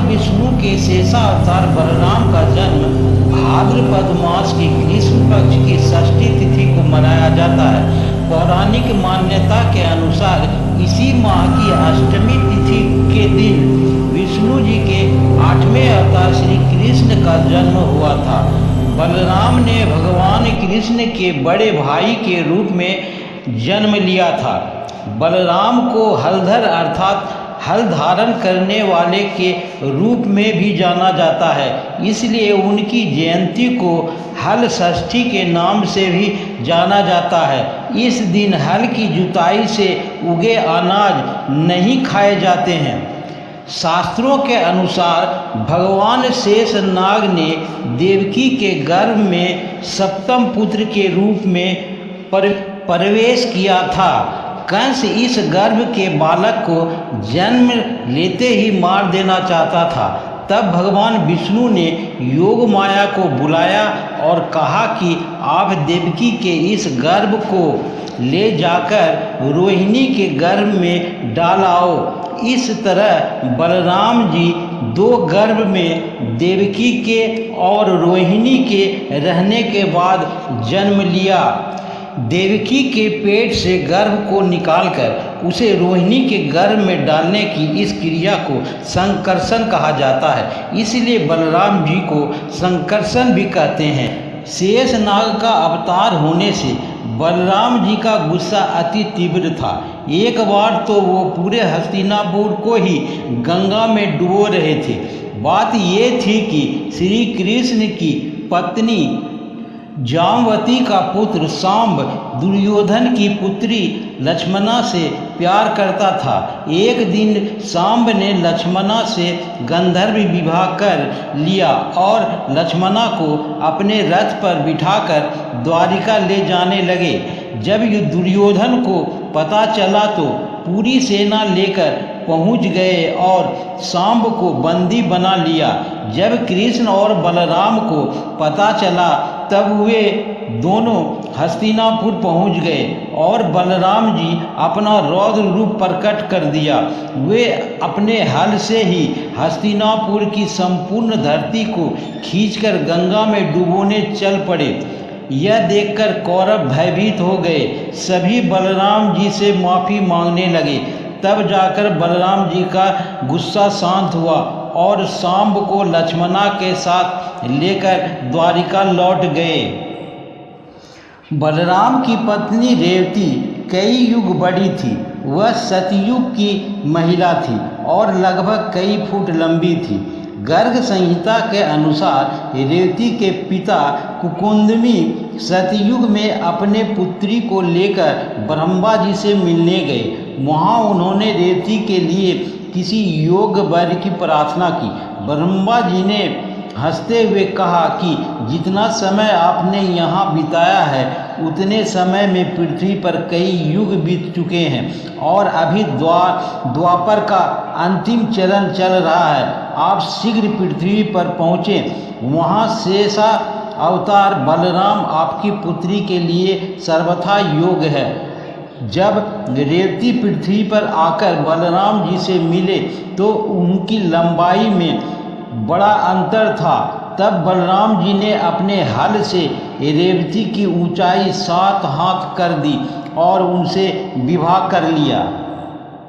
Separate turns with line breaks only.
विष्णु के शेषावतार बलराम का जन्म भाद्रपद मास की कृष्ण पक्ष की षष्ठी तिथि को मनाया जाता है। पौराणिक मान्यता के अनुसार इसी माह की अष्टमी तिथि के दिन विष्णु जी के 8वें अवतार श्री कृष्ण का जन्म हुआ था। बलराम ने भगवान कृष्ण के बड़े भाई के रूप में जन्म लिया था। बलराम को हलधर अर्थात हल धारण करने वाले के रूप में भी जाना जाता है, इसलिए उनकी जयंती को हल षष्ठी के नाम से भी जाना जाता है। इस दिन हल की जुताई से उगे अनाज नहीं खाए जाते हैं। शास्त्रों के अनुसार भगवान शेषनाग ने देवकी के गर्भ में सप्तम पुत्र के रूप में प्रवेश किया था। कंस इस गर्भ के बालक को जन्म लेते ही मार देना चाहता था। तब भगवान विष्णु ने योग माया को बुलाया और कहा कि आप देवकी के इस गर्भ को ले जाकर रोहिणी के गर्भ में डाल आओ। इस तरह बलराम जी 2 गर्भ में देवकी के और रोहिणी के रहने के बाद जन्म लिया। देवकी के पेट से गर्भ को निकालकर उसे रोहिणी के गर्भ में डालने की इस क्रिया को संकर्षण कहा जाता है, इसलिए बलराम जी को संकर्षण भी कहते हैं। शेषनाग का अवतार होने से बलराम जी का गुस्सा अति तीव्र था। एक बार तो वो पूरे हस्तिनापुर को ही गंगा में डुबो रहे थे। बात ये थी कि श्री कृष्ण की पत्नी जामवती का पुत्र सांब दुर्योधन की पुत्री लक्ष्मणा से प्यार करता था। एक दिन सांब ने लक्ष्मणा से गंधर्व विवाह कर लिया और लक्ष्मणा को अपने रथ पर बिठाकर द्वारिका ले जाने लगे। जब दुर्योधन को पता चला तो पूरी सेना लेकर पहुंच गए और सांब को बंदी बना लिया। जब कृष्ण और बलराम को पता चला तब वे दोनों हस्तिनापुर पहुंच गए और बलराम जी अपना रौद्र रूप प्रकट कर दिया। वे अपने हल से ही हस्तिनापुर की संपूर्ण धरती को खींचकर गंगा में डुबोने चल पड़े। यह देखकर कौरव भयभीत हो गए। सभी बलराम जी से माफ़ी मांगने लगे। तब जाकर बलराम जी का गुस्सा शांत हुआ और सांब को लक्ष्मणा के साथ लेकर द्वारिका लौट गए। बलराम की पत्नी रेवती कई युग बड़ी थी। वह सतयुग की महिला थी और लगभग कई फुट लंबी थी। गर्ग संहिता के अनुसार रेवती के पिता कुकुंदमी सतयुग में अपने पुत्री को लेकर ब्रह्मा जी से मिलने गए। वहाँ उन्होंने रेवती के लिए किसी योग्य वर की प्रार्थना की। ब्रह्मा जी ने हंसते हुए कहा कि जितना समय आपने यहाँ बिताया है उतने समय में पृथ्वी पर कई युग बीत चुके हैं और अभी द्वापर का अंतिम चरण चल रहा है। आप शीघ्र पृथ्वी पर पहुँचें। वहाँ शेषा अवतार बलराम आपकी पुत्री के लिए सर्वथा योग्य है। जब रेवती पृथ्वी पर आकर बलराम जी से मिले तो उनकी लंबाई में बड़ा अंतर था। तब बलराम जी ने अपने हल से रेवती की ऊंचाई 7 हाथ कर दी और उनसे विवाह कर लिया।